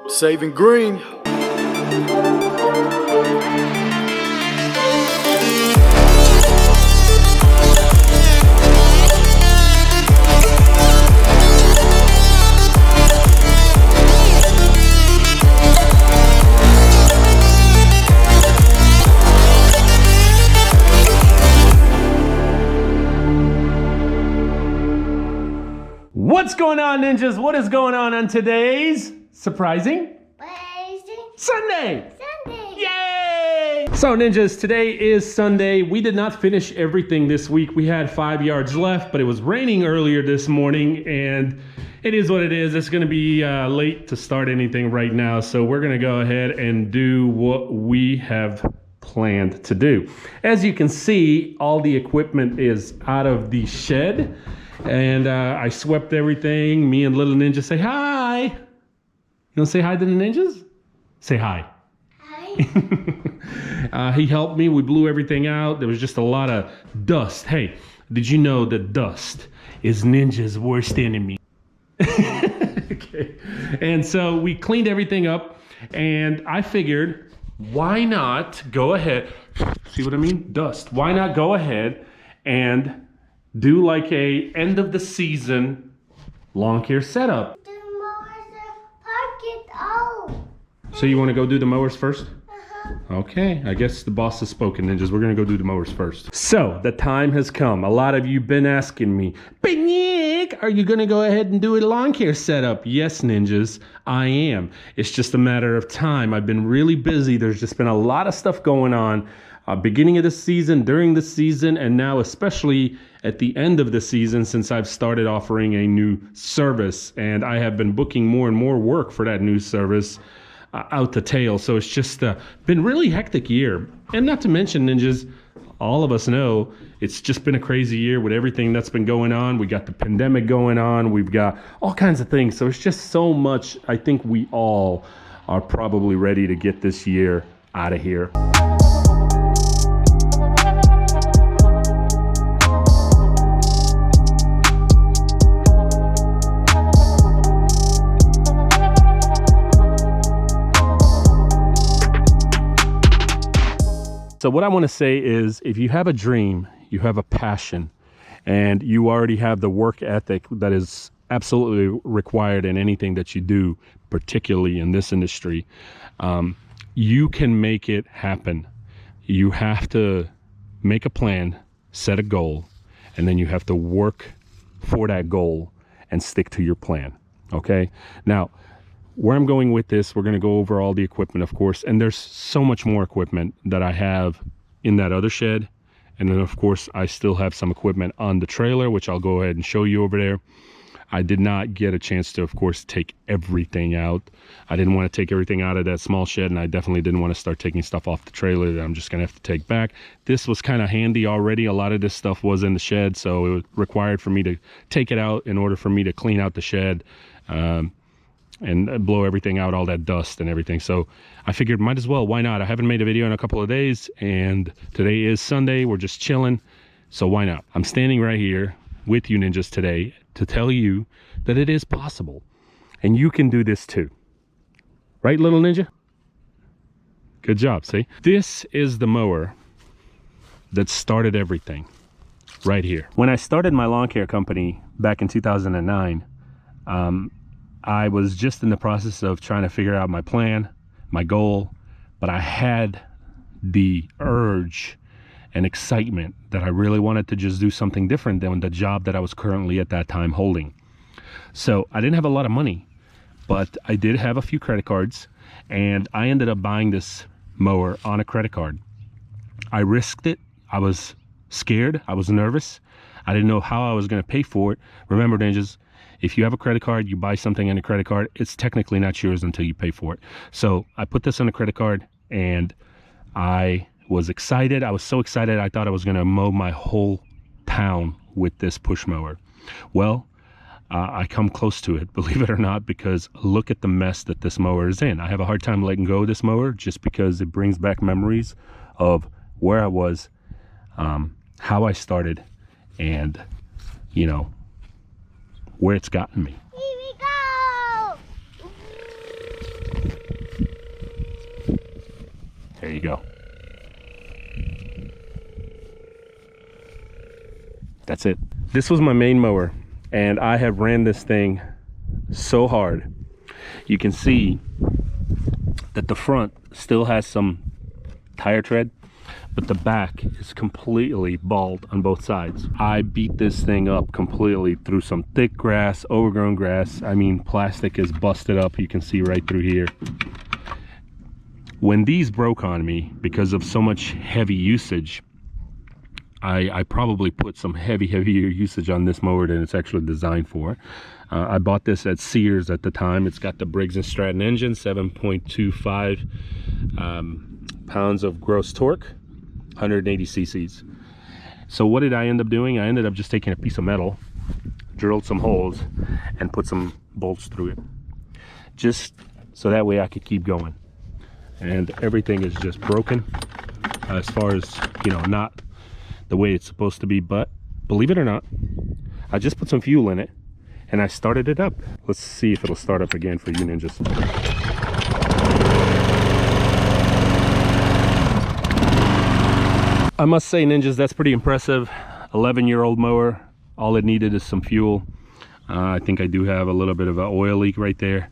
Saving green. What's going on, ninjas? What is going on today's surprising Sunday? Yay! So ninjas, today is Sunday. We did not finish everything this week. We had 5 yards left, but it was raining earlier this morning, and it is what it is. It's gonna be late to start anything right now, so we're gonna go ahead and do what we have planned to do. As you can see, all the equipment is out of the shed. And I swept everything. Me and Little Ninja say hi. You want to say hi to the ninjas? Say hi. Hi. He helped me. We blew everything out. There was just a lot of dust. Hey, did you know that dust is Ninja's worst enemy? Okay. And so we cleaned everything up. And I figured, why not go ahead? See what I mean? Dust. Why not go ahead and do like a end of the season lawn care setup. The mowers park it out. So you want to go do the mowers first? Uh-huh. Okay, I guess the boss has spoken, ninjas. We're gonna go do the mowers first. So the time has come. A lot of you been asking me, "But Nick, are you gonna go ahead and do a lawn care setup?" Yes, ninjas, I am. It's just a matter of time. I've been really busy. There's just been a lot of stuff going on. Beginning of the season, during the season, and now especially at the end of the season, since I've started offering a new service, and I have been booking more and more work for that new service out the tail. So it's just been really hectic year. And not to mention, ninjas, all of us know it's just been a crazy year with everything that's been going on. We got the pandemic going on. We've got all kinds of things. So it's just so much. I think we all are probably ready to get this year out of here. So what I want to say is, if you have a dream, you have a passion, and you already have the work ethic that is absolutely required in anything that you do, particularly in this industry, you can make it happen. You have to make a plan, set a goal, and then you have to work for that goal and stick to your plan. Okay? Now, where I'm going with this, we're going to go over all the equipment, of course, and there's so much more equipment that I have in that other shed. And then, of course, I still have some equipment on the trailer, which I'll go ahead and show you over there. I did not get a chance to, of course, take everything out. I didn't want to take everything out of that small shed, and I definitely didn't want to start taking stuff off the trailer that I'm just going to have to take back. This was kind of handy already. A lot of this stuff was in the shed, so it was required for me to take it out in order for me to clean out the shed. And blow everything out, all that dust and everything. So I figured, might as well, why not? I haven't made a video in a couple of days, and today is Sunday. We're just chilling, so why not? I'm standing right here with you ninjas today to tell you that it is possible, and you can do this too. Right, little ninja? Good job, see? This is the mower that started everything right here. When I started my lawn care company back in 2009, I was just in the process of trying to figure out my plan, my goal, but I had the urge and excitement that I really wanted to just do something different than the job that I was currently at that time holding. So I didn't have a lot of money, but I did have a few credit cards, and I ended up buying this mower on a credit card. I risked it. I was scared. I was nervous. I didn't know how I was going to pay for it. Remember, ninjas, if you have a credit card, you buy something on a credit card, it's technically not yours until you pay for it. So I put this on a credit card, and I was excited. I was so excited, I thought I was going to mow my whole town with this push mower. Well, I come close to it, believe it or not, because look at the mess that this mower is in. I have a hard time letting go of this mower just because it brings back memories of where I was, how I started, and, you know, where it's gotten me. Here we go! go. That's it. This was my main mower, and I have ran this thing so hard. You can see that the front still has some tire tread, but the back is completely bald on both sides. I beat this thing up completely through some thick grass, overgrown grass. I mean, plastic is busted up. You can see right through here. When these broke on me because of so much heavy usage, I probably put some heavier usage on this mower than it's actually designed for. I bought this at Sears at the time. It's got the Briggs & Stratton engine, 7.25 pounds of gross torque, 180 cc's. So what did I end up doing? I ended up just taking a piece of metal, drilled some holes, and put some bolts through it, just so that way I could keep going. And everything is just broken as far as, you know, not the way it's supposed to be, but believe it or not, I just put some fuel in it and I started it up. Let's see if it'll start up again for you ninjas. I must say, ninjas, that's pretty impressive. 11-year-old mower. All it needed is some fuel. I think I do have a little bit of an oil leak right there,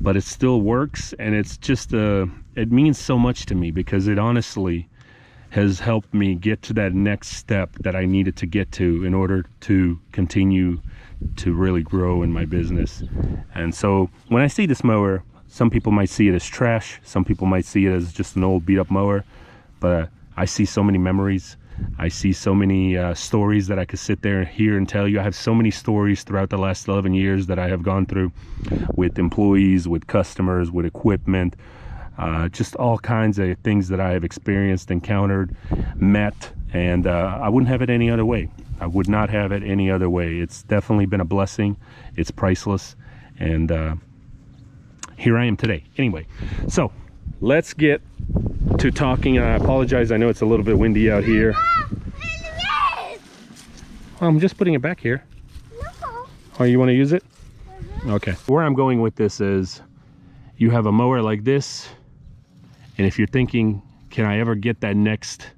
but it still works, and it's just it means so much to me because it honestly has helped me get to that next step that I needed to get to in order to continue to really grow in my business. And so when I see this mower, some people might see it as trash, some people might see it as just an old beat up mower, but I see so many memories. I see so many stories that I could sit there and hear and tell you. I have so many stories throughout the last 11 years that I have gone through with employees, with customers, with equipment, just all kinds of things that I have experienced, encountered, met, and I wouldn't have it any other way. I would not have it any other way. It's definitely been a blessing. It's priceless, and here I am today. Anyway, so let's get to talking. I apologize, I know it's a little bit windy out here. I'm just putting it back here. Oh, you want to use it? Okay. Where I'm going with this is, you have a mower like this, and if you're thinking, can I ever get that next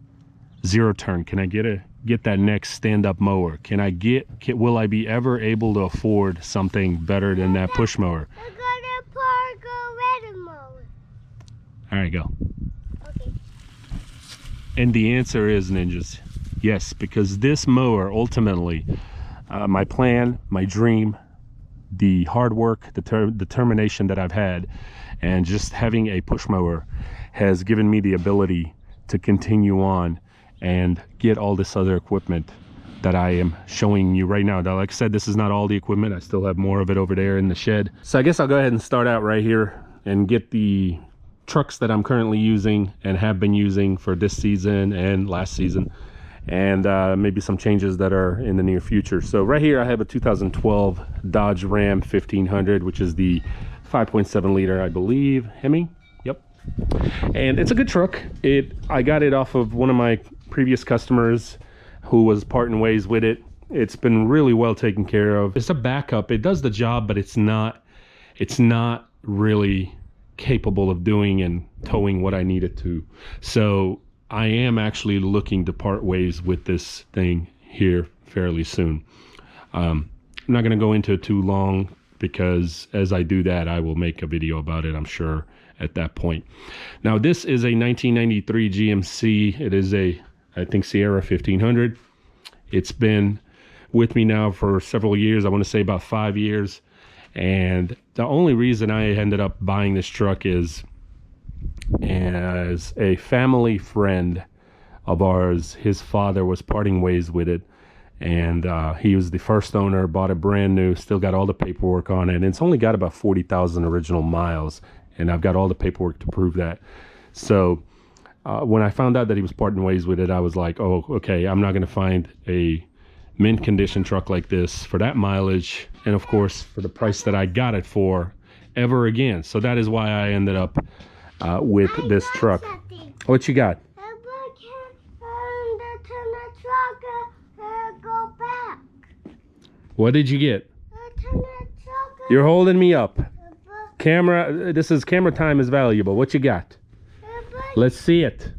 zero turn? Can I get that next stand-up mower? Will I be ever able to afford something better than that push mower? I'm gonna park a red mower. All right, go. Okay. And the answer is, ninjas, yes, because this mower ultimately, my plan, my dream, the hard work, the determination that I've had, and just having a push mower has given me the ability to continue on and get all this other equipment that I am showing you right now. Now, like I said, this is not all the equipment. I still have more of it over there in the shed. So I guess I'll go ahead and start out right here and get the trucks that I'm currently using and have been using for this season and last season, and maybe some changes that are in the near future. So right here I have a 2012 Dodge Ram 1500, which is the 5.7 liter, I believe, Hemi. Yep. And it's a good truck. I got it off of one of my previous customers who was parting ways with it. It's been really well taken care of. It's a backup. It does the job, but it's not really capable of doing and towing what I need it to. So I am actually looking to part ways with this thing here fairly soon. I'm not going to go into it too long, because as I do that, I will make a video about it, I'm sure, at that point. Now, this is a 1993 GMC. It is I think, Sierra 1500. It's been with me now for several years. I want to say about 5 years. And the only reason I ended up buying this truck is, as a family friend of ours, his father was parting ways with it, and he was the first owner, bought it brand new, still got all the paperwork on it, and it's only got about 40,000 original miles, and I've got all the paperwork to prove that. So when I found out that he was parting ways with it, I was like, oh, okay, I'm not going to find a mint condition truck like this for that mileage, and of course for the price that I got it for, ever again. So that is why I ended up with this truck. Something. What you got? Go back. What did you get? Turn the truck. You're holding me up. Camera, this is camera time is valuable. What you got? But Let's see it.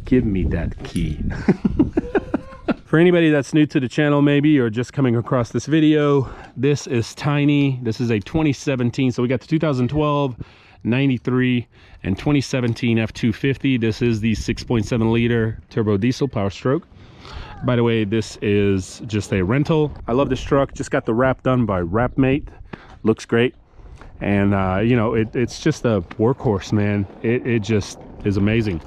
Give me that key. For anybody that's new to the channel maybe, or just coming across this video, this is tiny. This is a 2017, so we got the 2012, 93, and 2017 F250. This is the 6.7 liter turbo diesel Power Stroke. By the way, this is just a rental. I love this truck. Just got the wrap done by WrapMate. Looks great. And you know, it's just a workhorse, man. It just is amazing.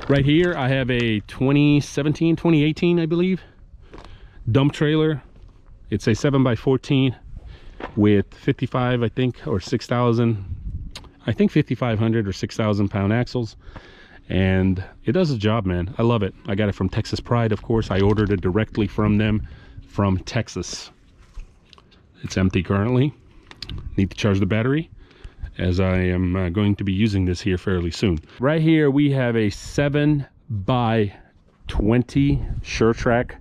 Right here I have a 2017, 2018, I believe, dump trailer. It's a 7x14 with 55, I think, or 6,000, I think 5,500 or 6,000 pound axles. And it does the job, man. I love it. I got it from Texas Pride, of course. I ordered it directly from them from Texas. It's empty currently. Need to charge the battery, as I am going to be using this here fairly soon. Right here we have a 7x20 SureTrack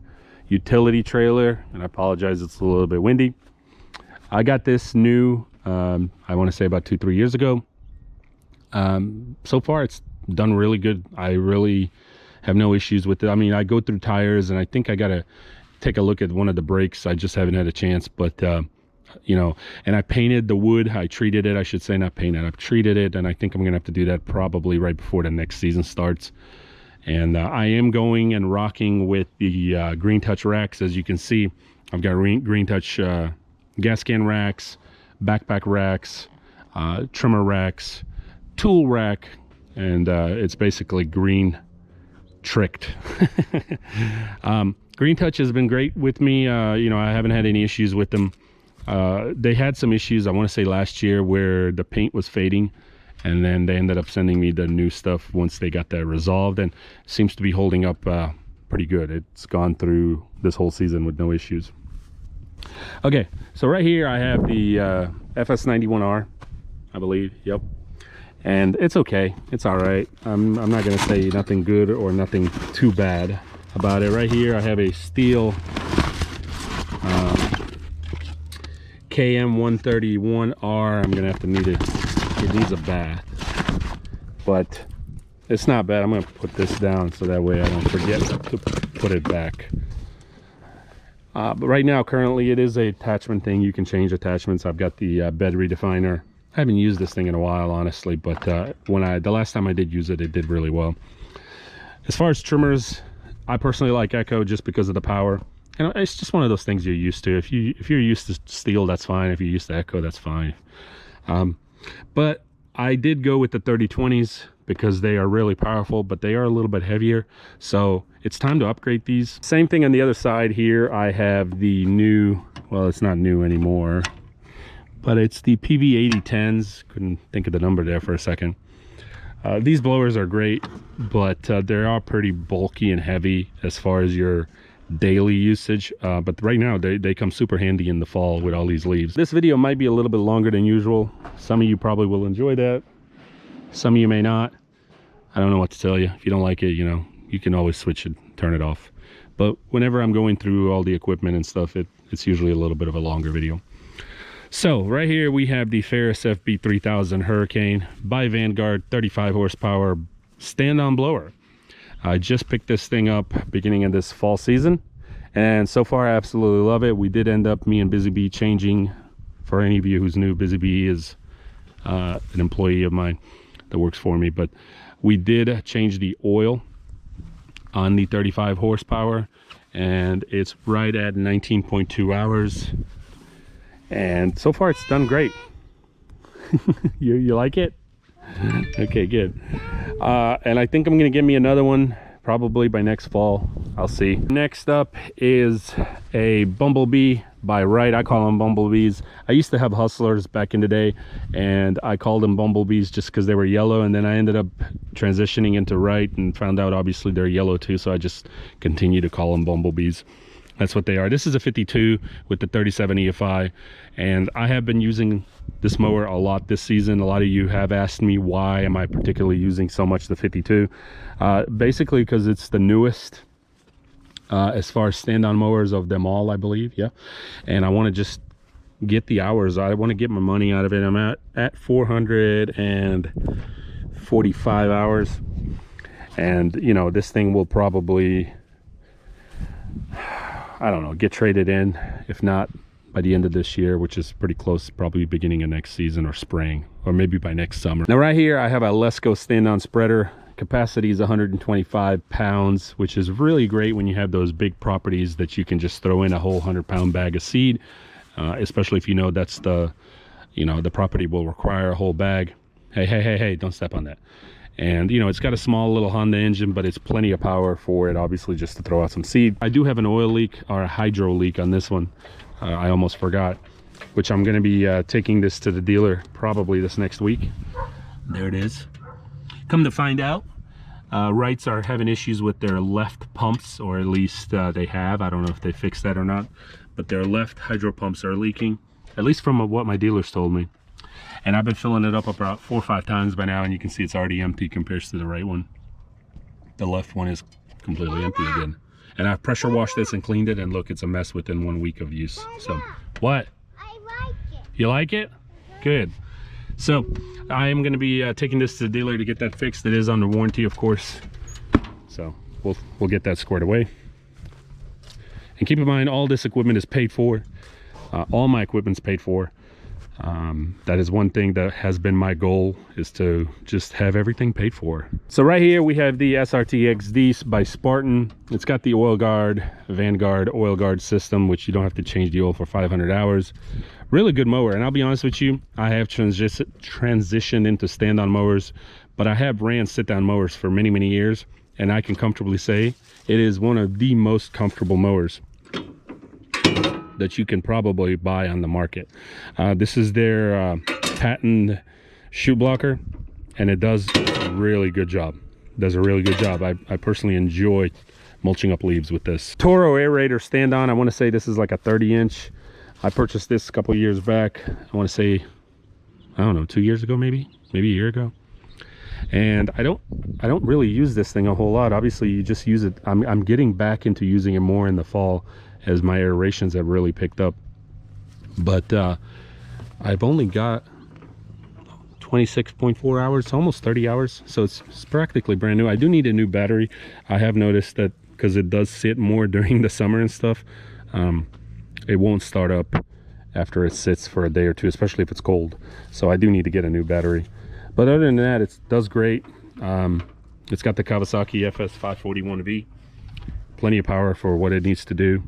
utility trailer, and I apologize, it's a little bit windy. I got this new, I want to say about 2-3 years ago. So far it's done really good. I really have no issues with it. I mean, I go through tires, and I think I gotta take a look at one of the brakes. I just haven't had a chance, but you know, and I painted the wood. I treated it, I should say, not painted, I've treated it, and I think I'm gonna have to do that probably right before the next season starts. And I am going and rocking with the Green Touch racks. As you can see, I've got Green Touch gas can racks, backpack racks, trimmer racks, tool rack, and it's basically green tricked. Green Touch has been great with me. You know, I haven't had any issues with them. They had some issues, I want to say last year, where the paint was fading, and then they ended up sending me the new stuff once they got that resolved, and it seems to be holding up pretty good. It's gone through this whole season with no issues. Okay, so right here I have the FS91R, I believe. Yep. And it's okay, it's all right. I'm not gonna say nothing good or nothing too bad about it. Right here I have a steel KM131R. I'm gonna have to need it. It needs a bath, but it's not bad. I'm gonna put this down so that way I don't forget to put it back. But right now, currently, it is a attachment thing. You can change attachments. I've got the bed redefiner. I haven't used this thing in a while, honestly, but the last time I did use it, it did really well. As far as trimmers, I personally like Echo just because of the power. And it's just one of those things you're used to. If you're used to steel, that's fine. If you're used to Echo, that's fine. But I did go with the 3020s because they are really powerful, but they are a little bit heavier. So it's time to upgrade these. Same thing on the other side here. I have the new, well, it's not new anymore, but it's the PV8010s. Couldn't think of the number there for a second. These blowers are great, but they are pretty bulky and heavy as far as your daily usage. But right now they come super handy in the fall with all these leaves. This video might be a little bit longer than usual. Some of you probably will enjoy that. Some of you may not. I don't know what to tell you. If you don't like it, you know, you can always switch it, turn it off. But whenever I'm going through all the equipment and stuff, it's usually a little bit of a longer video. So right here we have the Ferris FB3000 Hurricane by Vanguard, 35 horsepower stand-on blower. I just picked this thing up beginning of this fall season, and so far I absolutely love it. We did end up, me and Busy Bee, changing. For any of you who's new, Busy Bee is an employee of mine that works for me, but we did change the oil on the 35 horsepower, and it's right at 19.2 hours. And so far it's done great. You like it? Okay, good. And I think I'm gonna get me another one probably by next fall. I'll see. Next up is a Bumblebee by Wright. I call them Bumblebees. I used to have Hustlers back in the day, and I called them Bumblebees just because they were yellow, and then I ended up transitioning into Wright and found out obviously they're yellow too, so I just continue to call them Bumblebees. That's what they are. This is a 52 with the 37 EFI, and I have been using this mower a lot this season. A lot of you have asked me why am I particularly using so much the 52. Basically because it's the newest as far as stand-on mowers of them all, I believe. Yeah, and I want to just get the hours. I want to get my money out of it. I'm at 400 and 45 hours. And you know, this thing will probably, I don't know, get traded in, if not by the end of this year, which is pretty close, probably beginning of next season or spring, or maybe by next summer. Now right here I have a Lesco stand-on spreader. Capacity is 125 pounds, which is really great when you have those big properties that you can just throw in a whole 100-pound bag of seed, especially if you know that's the, you know, the property will require a whole bag. Hey, don't step on that. And you know, it's got a small little Honda engine, but it's plenty of power for it, obviously, just to throw out some seed. I do have an oil leak, or a hydro leak on this one. I almost forgot, which I'm going to be taking this to the dealer probably this next week. There it is. Come to find out, Wrights are having issues with their left pumps, or at least they have. I don't know if they fixed that or not, but their left hydro pumps are leaking, at least from what my dealers told me. And I've been filling it up about 4 or 5 times by now, and you can see it's already empty compared to the right one. The left one is completely empty again. And I've pressure washed this and cleaned it, and look, it's a mess within 1 week of use. So, what? I like it. You like it? Good. So, I am going to be taking this to the dealer to get that fixed. It is under warranty, of course. So, we'll get that squared away. And keep in mind, all this equipment is paid for. All my equipment's paid for. That is one thing that has been my goal, is to just have everything paid for. So right here we have the SRT XD by Spartan. It's got the oil guard, Vanguard oil guard system, which you don't have to change the oil for 500 hours. Really good mower. And I'll be honest with you, I have transitioned into stand-on mowers, but I have ran sit-down mowers for many years, and I can comfortably say it is one of the most comfortable mowers that you can probably buy on the market. This is their patent shoe blocker, and it does a really good job. I personally enjoy mulching up leaves with this. Toro aerator stand-on. I want to say this is like a 30-inch. I purchased this a couple years back. I want to say, I don't know, 2 years ago, maybe a year ago. And I don't really use this thing a whole lot. Obviously, you just use it. I'm getting back into using it more in the fall, as my aerations have really picked up. But I've only got 26.4 hours, almost 30 hours, so it's practically brand new. I do need a new battery. I have noticed that because it does sit more during the summer and stuff, it won't start up after it sits for a day or two, especially if it's cold. So I do need to get a new battery. But other than that, it does great. It's got the Kawasaki FS541V, plenty of power for what it needs to do.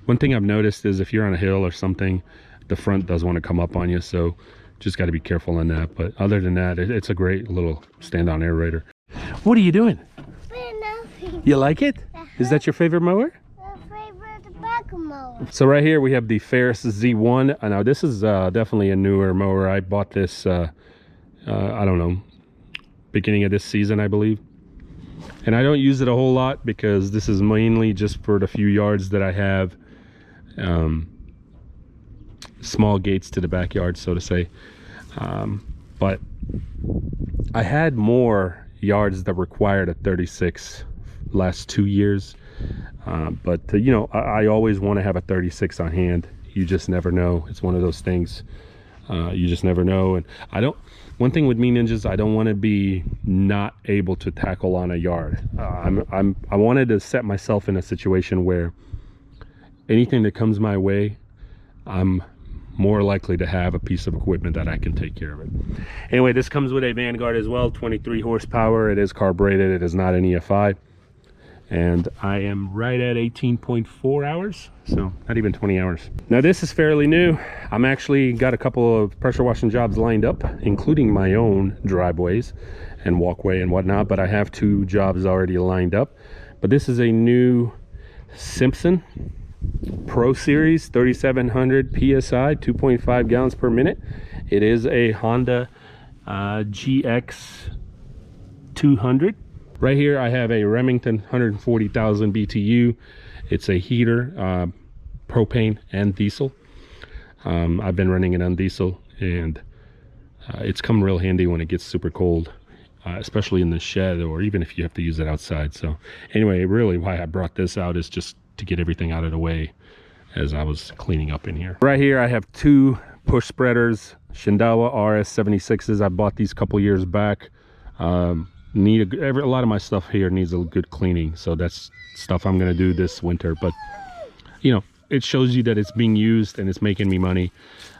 One thing I've noticed is if you're on a hill or something, the front does want to come up on you, so just got to be careful on that. But other than that, it's a great little stand-on aerator. What are you doing? Nothing. You like it? Is that your favorite mower? My favorite tobacco mower. So right here we have the Ferris Z1. Now this is definitely a newer mower. I bought this, I don't know, beginning of this season, I believe. And I don't use it a whole lot because this is mainly just for the few yards that I have. Small gates to the backyard, so to say. But I had more yards that required a 36 last 2 years. But you know, I always want to have a 36 on hand. You just never know. It's one of those things. You just never know. And one thing with me, ninjas, I don't want to be not able to tackle on a yard. I wanted to set myself in a situation where anything that comes my way, I'm more likely to have a piece of equipment that I can take care of it. Anyway, this comes with a Vanguard as well, 23 horsepower. It is carbureted. It is not an EFI. And I am right at 18.4 hours, so not even 20 hours. Now this is fairly new. I'm actually got a couple of pressure washing jobs lined up, including my own driveways and walkway and whatnot, but I have 2 jobs already lined up. But this is a new Simpson Pro Series 3700 PSI, 2.5 gallons per minute. It is a Honda GX 200. Right here I have a Remington 140,000 BTU. It's a heater, propane and diesel. I've been running it on diesel, and it's come real handy when it gets super cold, especially in the shed, or even if you have to use it outside. So anyway, really why I brought this out is just to get everything out of the way as I was cleaning up in here. Right here I have 2 push spreaders, Shindawa RS76s. I bought these a couple years back. A lot of my stuff here needs a good cleaning, so that's stuff I'm gonna do this winter. But you know, it shows you that it's being used and it's making me money.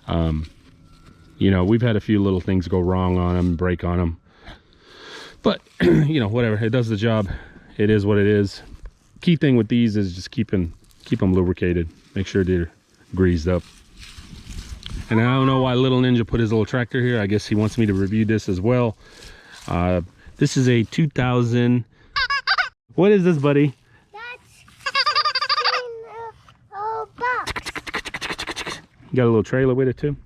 You know, we've had a few little things go wrong on them, break on them, but you know, whatever, it does the job. It is what it is. Key thing with these is just keep them lubricated, make sure they're greased up. And I don't know why Little Ninja put his little tractor here. I guess he wants me to review this as well. This is a 2000. What is this, buddy? You got a little trailer with it too.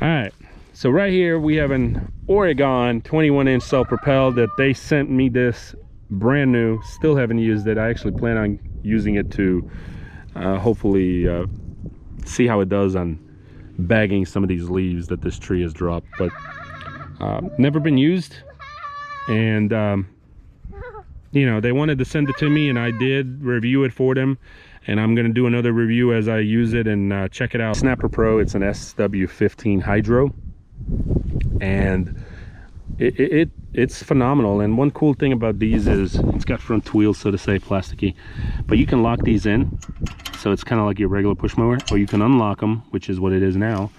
All right, so right here we have an Oregon 21-inch self-propelled that they sent me. This brand new, still haven't used it. I actually plan on using it to hopefully see how it does on bagging some of these leaves that this tree has dropped, but never been used. And you know, they wanted to send it to me and I did review it for them, and I'm going to do another review as I use it and check it out. Snapper Pro, it's an SW15 Hydro, and it's phenomenal. And one cool thing about these is it's got front wheels, so to say, plasticky, but you can lock these in, so it's kind of like your regular push mower, or you can unlock them, which is what it is now,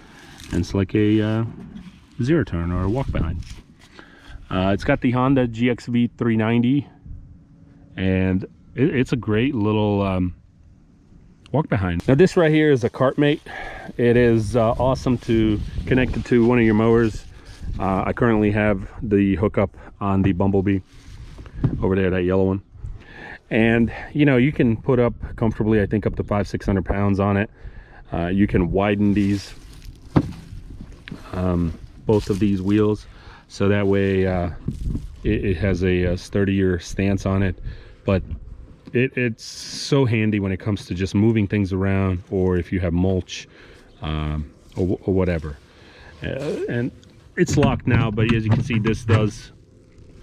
and it's like a zero turn or a walk behind. It's got the Honda GXV 390, and it's a great little walk behind. Now this right here is a CartMate. It is awesome to connect it to one of your mowers. I currently have the hookup on the Bumblebee over there, that yellow one, and you know, you can put up comfortably, I think up to 500-600 pounds on it. You can widen these both of these wheels, so that way it has a sturdier stance on it. But it's so handy when it comes to just moving things around, or if you have mulch or whatever. And it's locked now, but as you can see, this does,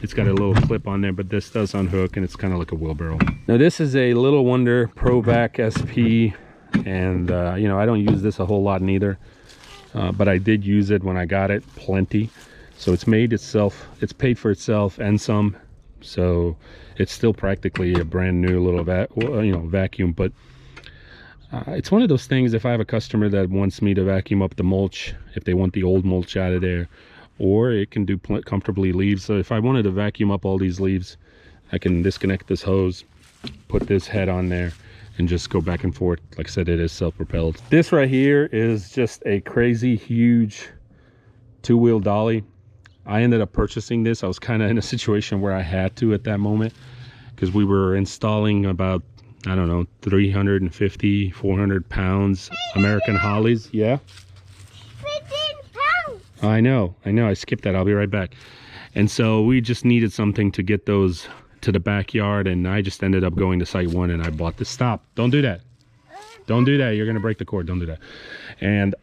it's got a little clip on there, but this does unhook, and it's kind of like a wheelbarrow. Now this is a Little Wonder ProVac SP, and you know, I don't use this a whole lot neither, but I did use it when I got it plenty. So it's made itself, it's paid for itself and some, so it's still practically a brand new little vacuum. But it's one of those things, if I have a customer that wants me to vacuum up the mulch, if they want the old mulch out of there, or it can do comfortably leaves. So if I wanted to vacuum up all these leaves, I can disconnect this hose, put this head on there, and just go back and forth. Like I said, it is self-propelled. This right here is just a crazy huge two-wheel dolly. I ended up purchasing this. I was kind of in a situation where I had to at that moment, because we were installing about, I don't know, 350, 400 pounds American hollies. Yeah? 15 pounds. I know. I skipped that. I'll be right back. And so we just needed something to get those to the backyard, and I just ended up going to Site One and I bought this. Stop. Don't do that. Don't do that. You're going to break the cord. Don't do that. And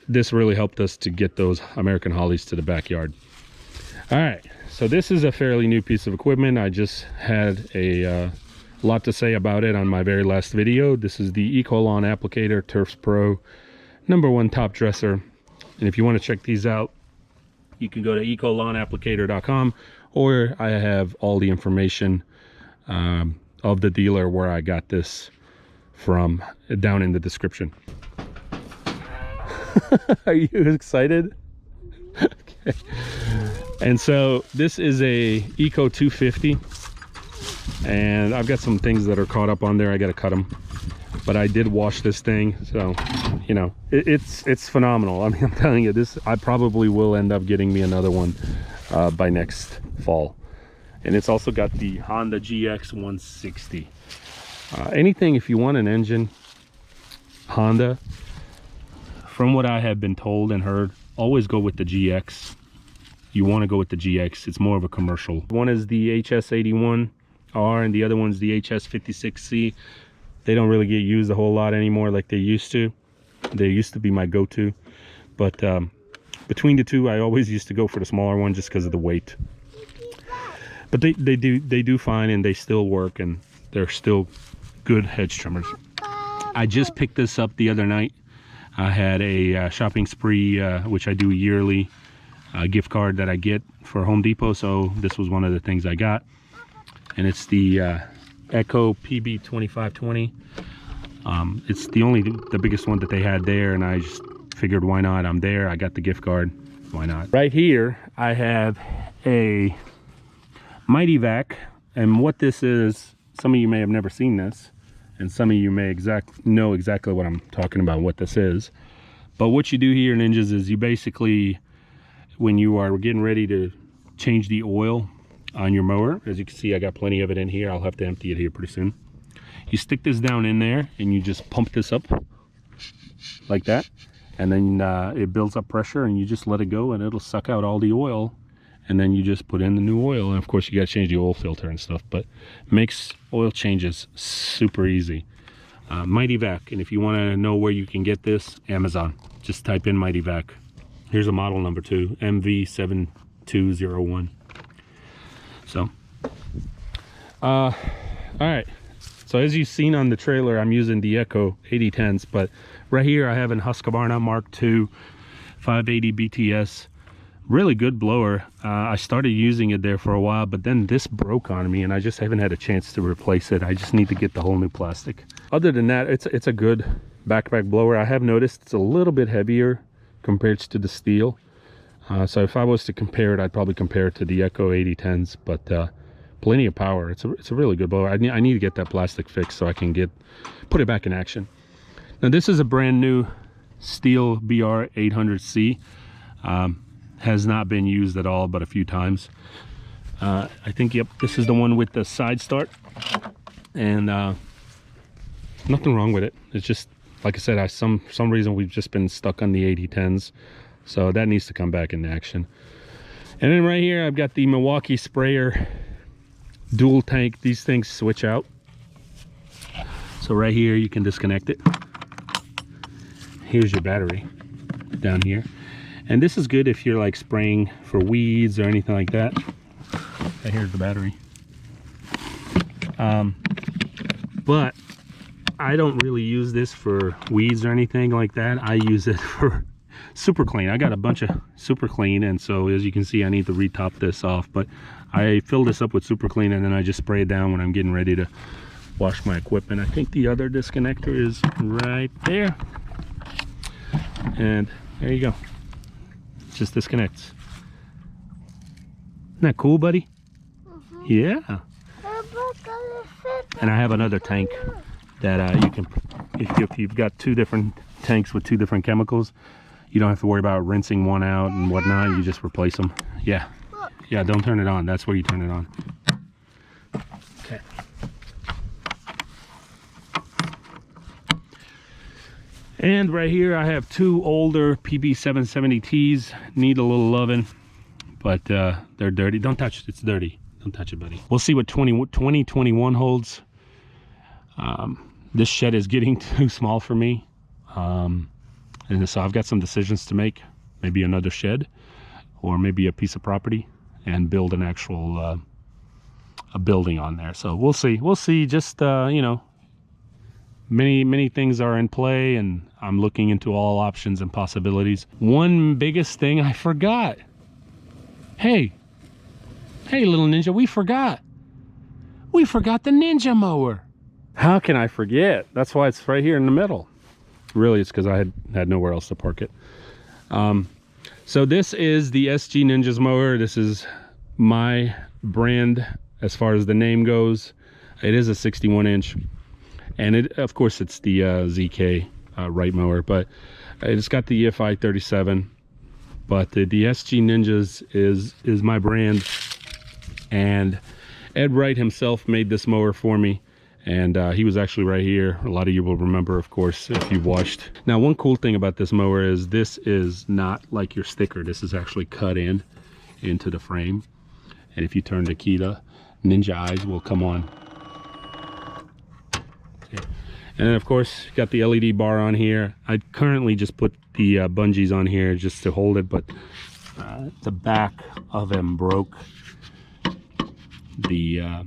this really helped us to get those American hollies to the backyard. All right, so this is a fairly new piece of equipment. I just had a lot to say about it on my very last video. This is the EcoLawn Applicator Turfs Pro #1 top dresser, and if you want to check these out, you can go to EcoLawnApplicator.com, or I have all the information of the dealer where I got this from down in the description. Are you excited? Okay. And so this is a Eco 250, and I've got some things that are caught up on there. I got to cut them, but I did wash this thing, so you know, it's phenomenal. I mean, I'm telling you, this, I probably will end up getting me another one by next fall. And it's also got the Honda GX 160. Anything, if you want an engine Honda, from what I have been told and heard, always go with the GX. You want to go with the GX. It's more of a commercial. One is the HS81R and the other one's the HS56C. They don't really get used a whole lot anymore like they used to. They used to be my go-to, but between the two, I always used to go for the smaller one just because of the weight. But they do fine, and they still work, and they're still good hedge trimmers. I just picked this up the other night. I had a shopping spree, which I do yearly, gift card that I get for Home Depot, so this was one of the things I got. And it's the Echo PB2520. It's the biggest one that they had there, and I just figured, why not? I'm there, I got the gift card, why not? Right here I have a Mighty Vac, and what this is, some of you may have never seen this, and some of you may know exactly what I'm talking about, what this is. But what you do here, ninjas, is you basically, when you are getting ready to change the oil on your mower, as you can see, I got plenty of it in here. I'll have to empty it here pretty soon. You stick this down in there and you just pump this up like that, and then it builds up pressure, and you just let it go and it'll suck out all the oil, and then you just put in the new oil. And of course you got to change the oil filter and stuff, but makes oil changes super easy. Mighty Vac, and if you want to know where you can get this, Amazon, just type in Mighty Vac. Here's a model number 2, MV7201. So all right, so as you've seen on the trailer, I'm using the Echo 8010s, but right here I have an Husqvarna Mark II 580 BTS. Really good blower. I started using it there for a while, but then this broke on me and I just haven't had a chance to replace it. I just need to get the whole new plastic. Other than that, it's a good backpack blower. I have noticed it's a little bit heavier compared to the steel. So if I was to compare it, I'd probably compare it to the Echo 8010s, but plenty of power. It's a really good blower. I need to get that plastic fixed so I can put it back in action. Now this is a brand new Steel BR 800C. Has not been used at all but a few times. I think, yep, this is the one with the side start, and nothing wrong with it. It's just, like I said, some reason we've just been stuck on the 8010s, so that needs to come back into action. And then right here I've got the Milwaukee sprayer dual tank. These things switch out, so right here you can disconnect it. Here's your battery down here. And this is good if you're like spraying for weeds or anything like that. Okay, here's the battery. But I don't really use this for weeds or anything like that. I use it for super clean. I got a bunch of super clean, and so as you can see, I need to retop this off. But I fill this up with super clean, and then I just spray it down when I'm getting ready to wash my equipment. I think the other disconnector is right there. And there you go. Just disconnects. Isn't that cool, buddy? Yeah. And I have another tank that you can, if you've got 2 different tanks with 2 different chemicals, you don't have to worry about rinsing one out and whatnot. You just replace them. Yeah. Yeah, don't turn it on. That's where you turn it on. Okay. And right here I have 2 older PB770Ts. Need a little loving, but they're dirty. Don't touch it, it's dirty. Don't touch it, buddy. We'll see what 2021 holds. This shed is getting too small for me. And so I've got some decisions to make. Maybe another shed, or maybe a piece of property, and build an actual a building on there. So we'll see. We'll see. Just you know, many things are in play, and I'm looking into all options and possibilities. One biggest thing I forgot. Hey little ninja, we forgot the ninja mower. How can I forget? That's why it's right here in the middle. Really, it's because I had nowhere else to park it. So this is the sgninjas mower. This is my brand as far as the name goes. It is a 61-inch. And of course it's the ZK right mower, but it's got the EFI 37. But the sgninjas is my brand, and Ed Wright himself made this mower for me, and he was actually right here. A lot of you will remember, of course, if you've watched. Now, one cool thing about this mower is this is not like your sticker. This is actually cut into the frame, and if you turn the key, the ninja eyes will come on. And then of course got the LED bar on here. I currently just put the bungees on here just to hold it, but the back of them broke, the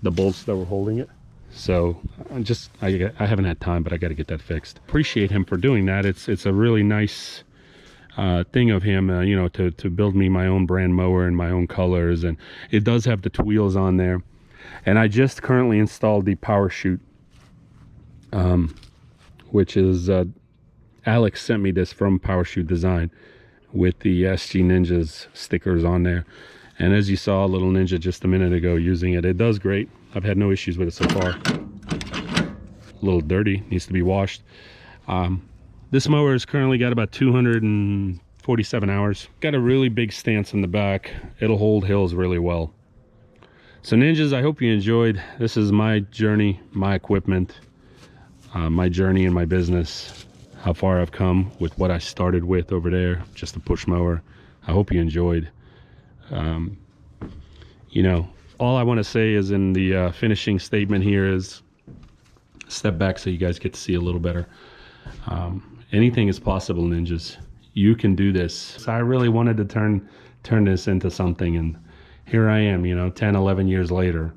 bolts that were holding it. So I haven't had time, but I got to get that fixed. Appreciate him for doing that. It's a really nice thing of him, you know, to build me my own brand mower and my own colors. And it does have the two wheels on there. And I just currently installed the power chute, which is Alex sent me this from Power Chute Design with the sgninjas stickers on there. And as you saw, little ninja just a minute ago using it, it does great. I've had no issues with it so far. A little dirty, needs to be washed. This mower has currently got about 247 hours. Got a really big stance in the back. It'll hold hills really well. So ninjas, I hope you enjoyed. This is my journey, my equipment, my journey in my business, how far I've come with what I started with over there, just a push mower. I hope you enjoyed. You know, all I want to say is in the finishing statement here is step back so you guys get to see a little better. Anything is possible, ninjas. You can do this. So I really wanted to turn this into something, and here I am, you know, 10, 11 years later,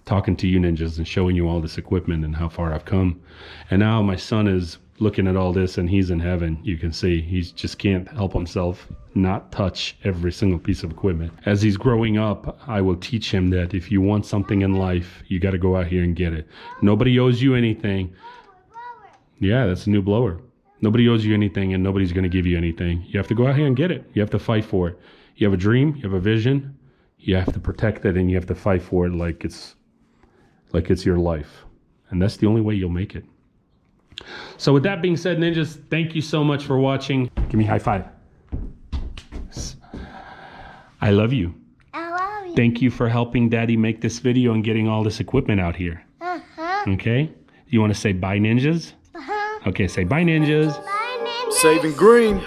talking to you ninjas and showing you all this equipment and how far I've come. And now my son is looking at all this and he's in heaven. You can see he just can't help himself not touch every single piece of equipment. As he's growing up, I will teach him that if you want something in life, you got to go out here and get it. Nobody owes you anything. Yeah, that's a new blower. Nobody owes you anything, and nobody's going to give you anything. You have to go out here and get it. You have to fight for it. You have a dream, you have a vision, you have to protect it, and you have to fight for it like it's your life. And that's the only way you'll make it. So with that being said, ninjas, thank you so much for watching. Give me a high five. I love you. I love you. Thank you for helping Daddy make this video and getting all this equipment out here. Okay? You want to say bye, ninjas? Okay, say bye, ninjas. Bye, Ninja. Saving green.